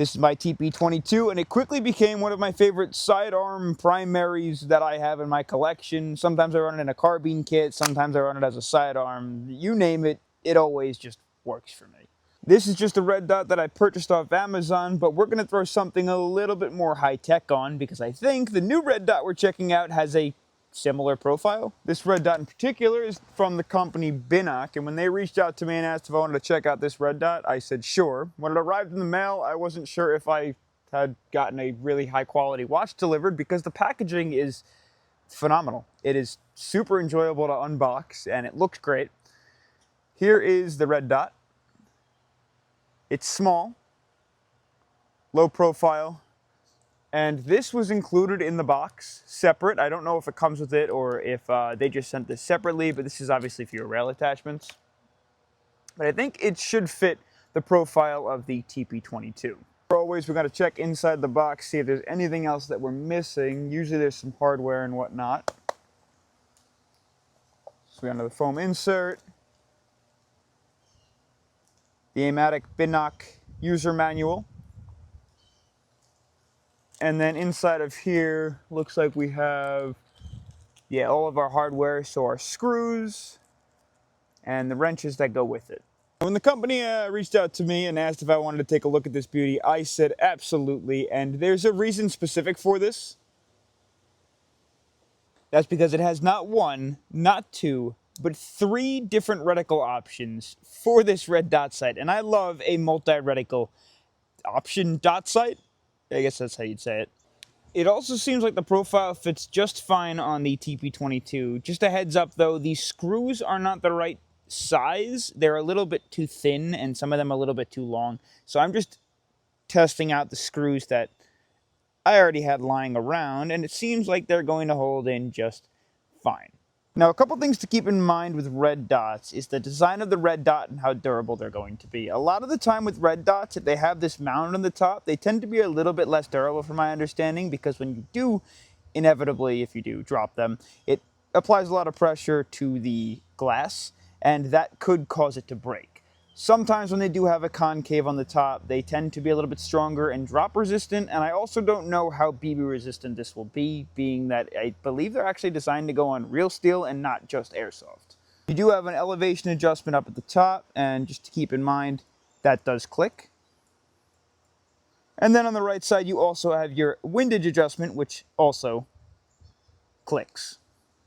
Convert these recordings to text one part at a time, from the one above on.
This is my TP22, and it quickly became one of my favorite sidearm primaries that I have in my collection. Sometimes I run it in a carbine kit, sometimes I run it as a sidearm. You name it, it always just works for me. This is just a red dot that I purchased off Amazon, but we're going to throw something a little bit more high-tech on because I think the new red dot we're checking out has a similar profile. This red dot in particular is from the company BINOCK, and when they reached out to me and asked if I wanted to check out this red dot, I said sure. When it arrived in the mail, I wasn't sure if I had gotten a really high-quality watch delivered because the packaging is phenomenal. It is super enjoyable to unbox, and it looks great. Here is the red dot. It's small, low profile, and this was included in the box, separate. I don't know if it comes with it or if they just sent this separately, but this is obviously for your rail attachments. But I think it should fit the profile of the TP22. Always, we're going to check inside the box, see if there's anything else that we're missing. Usually there's some hardware and whatnot. So we got another foam insert. The AIMATIC BINOCK user manual. And then inside of here, looks like we have, all of our hardware, so our screws and the wrenches that go with it. When the company reached out to me and asked if I wanted to take a look at this beauty, I said absolutely, and there's a reason specific for this. That's because it has not one, not two, but 3 different reticle options for this red dot sight, and I love a multi-reticle option dot sight. I guess that's how you'd say it. It also seems like the profile fits just fine on the TP22. Just a heads up though, these screws are not the right size. They're a little bit too thin and some of them a little bit too long. So I'm just testing out the screws that I already had lying around, and it seems like they're going to hold in just fine. Now, a couple things to keep in mind with red dots is the design of the red dot and how durable they're going to be. A lot of the time with red dots, if they have this mound on the top, they tend to be a little bit less durable from my understanding, because when you do, inevitably, if you do drop them, it applies a lot of pressure to the glass, and that could cause it to break. Sometimes when they do have a concave on the top, they tend to be a little bit stronger and drop resistant, and I also don't know how BB resistant this will be, being that I believe they're actually designed to go on real steel and not just airsoft. You do have an elevation adjustment up at the top, and just to keep in mind, that does click. And then on the right side, you also have your windage adjustment, which also clicks.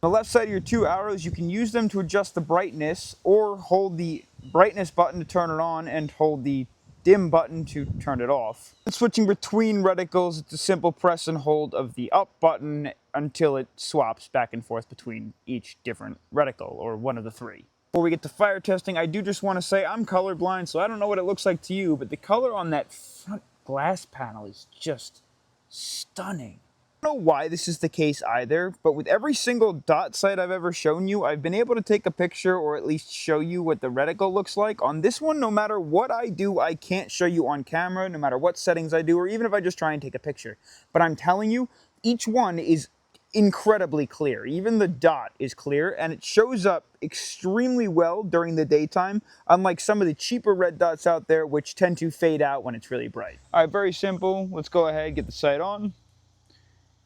On the left side of your 2 arrows, you can use them to adjust the brightness, or hold the brightness button to turn it on and hold the dim button to turn it off. And switching between reticles, it's a simple press and hold of the up button until it swaps back and forth between each different reticle, or one of the 3. Before we get to fire testing, I do just want to say I'm colorblind, so I don't know what it looks like to you, but the color on that front glass panel is just stunning. I don't know why this is the case either, but with every single dot sight I've ever shown you, I've been able to take a picture or at least show you what the reticle looks like. On this one, no matter what I do, I can't show you on camera, no matter what settings I do, or even if I just try and take a picture. But I'm telling you, each one is incredibly clear. Even the dot is clear, and it shows up extremely well during the daytime, unlike some of the cheaper red dots out there, which tend to fade out when it's really bright. All right, very simple. Let's go ahead, get the sight on.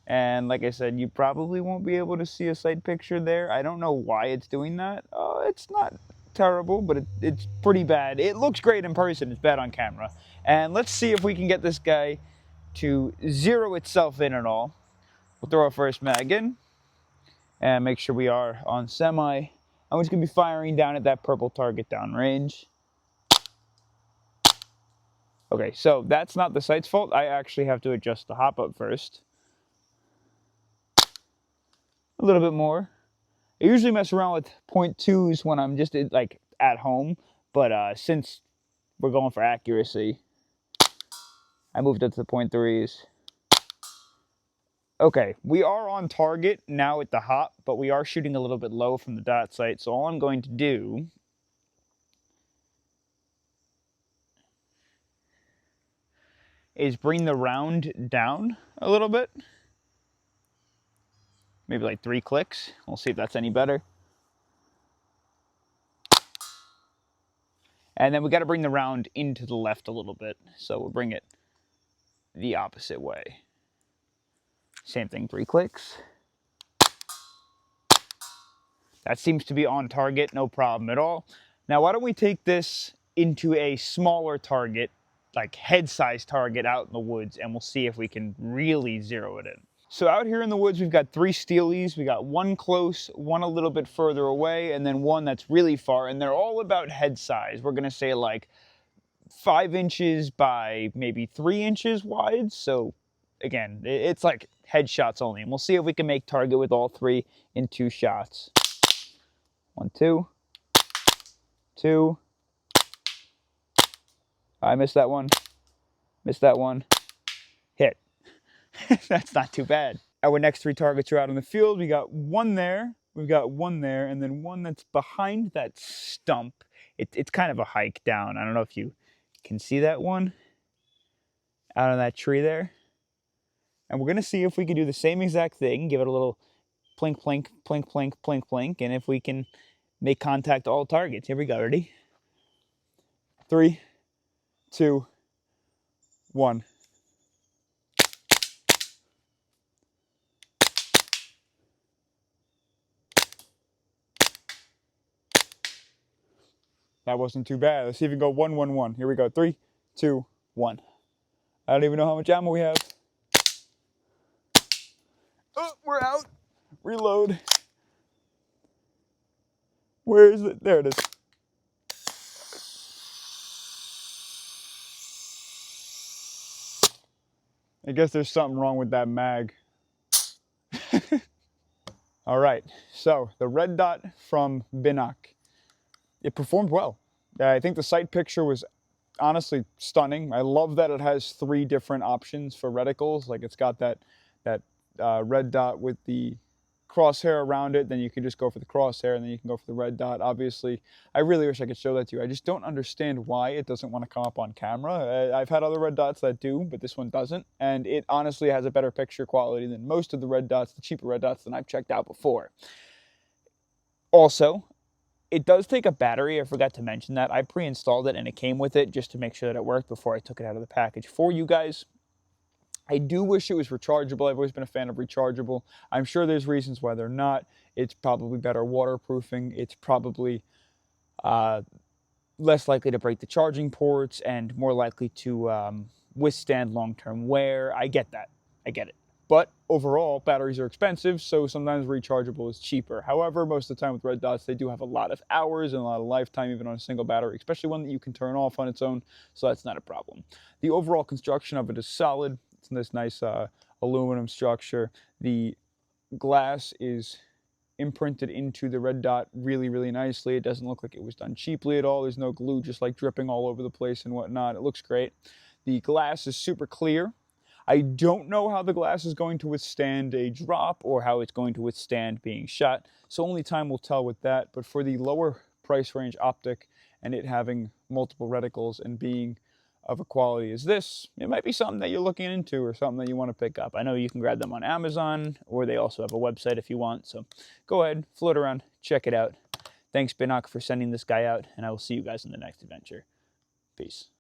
And like I said, you probably won't be able to see a sight picture there. I don't know why it's doing that. It's not terrible, but it's pretty bad. It looks great in person, it's bad on camera. And let's see if we can get this guy to zero itself in and all. We'll throw our first mag in and make sure we are on semi. I'm just gonna be firing down at that purple target downrange. Okay, so that's not the sight's fault. I actually have to adjust the hop up first. A little bit more. I usually mess around with 0.2s when I'm just like at home, but since we're going for accuracy, I moved up to the 0.3s. Okay, we are on target now at the hop, but we are shooting a little bit low from the dot sight, so all I'm going to do is bring the round down a little bit. Maybe like 3 clicks. We'll see if that's any better. And then we got to bring the round into the left a little bit. So we'll bring it the opposite way. Same thing, 3 clicks. That seems to be on target, no problem at all. Now, why don't we take this into a smaller target, like head-sized target out in the woods, and we'll see if we can really zero it in. So out here in the woods, we've got 3 steelies. We got 1 close, 1 a little bit further away, and then 1 that's really far, and they're all about head size. We're gonna say like 5 inches by maybe 3 inches wide. So again, it's like headshots only, and we'll see if we can make target with all 3 in 2 shots. 1, 2, 2. I missed that one. Missed that one. Hit. That's not too bad. Our next 3 targets are out in the field. We got 1 there. We've got 1 there, and then 1 that's behind that stump. It's kind of a hike down. I don't know if you can see that one out on that tree there. And we're gonna see if we can do the same exact thing. Give it a little plink, plink, plink, plink, plink, plink, and if we can make contact to all targets. Here we go. Ready? 3, 2, 1. That wasn't too bad. Let's see if we can go 1, 1, 1. Here we go. 3, 2, 1. I don't even know how much ammo we have. Oh, we're out. Reload. Where is it? There it is. I guess there's something wrong with that mag. All right, so the red dot from BINOCK. It performed well. I think the sight picture was honestly stunning. I love that it has 3 different options for reticles. Like it's got that red dot with the crosshair around it, then you can just go for the crosshair, and then you can go for the red dot. Obviously, I really wish I could show that to you. I just don't understand why it doesn't want to come up on camera. I've had other red dots that do, but this one doesn't, and it honestly has a better picture quality than most of the red dots, the cheaper red dots that I've checked out before. Also, it does take a battery. I forgot to mention that. I pre-installed it, and it came with it just to make sure that it worked before I took it out of the package for you guys. I do wish it was rechargeable. I've always been a fan of rechargeable. I'm sure there's reasons why they're not. It's probably better waterproofing. It's probably less likely to break the charging ports and more likely to withstand long-term wear. I get that. I get it. But overall, batteries are expensive, so sometimes rechargeable is cheaper. However, most of the time with red dots, they do have a lot of hours and a lot of lifetime, even on a single battery, especially one that you can turn off on its own, so that's not a problem. The overall construction of it is solid. It's this nice aluminum structure. The glass is imprinted into the red dot really, really nicely. It doesn't look like it was done cheaply at all. There's no glue just like dripping all over the place and whatnot. It looks great. The glass is super clear. I don't know how the glass is going to withstand a drop or how it's going to withstand being shot, so only time will tell with that. But for the lower price range optic and it having multiple reticles and being of a quality as this, it might be something that you're looking into or something that you want to pick up. I know you can grab them on Amazon, or they also have a website if you want, so go ahead, float around, check it out. Thanks, BINOCK, for sending this guy out, and I will see you guys in the next adventure. Peace.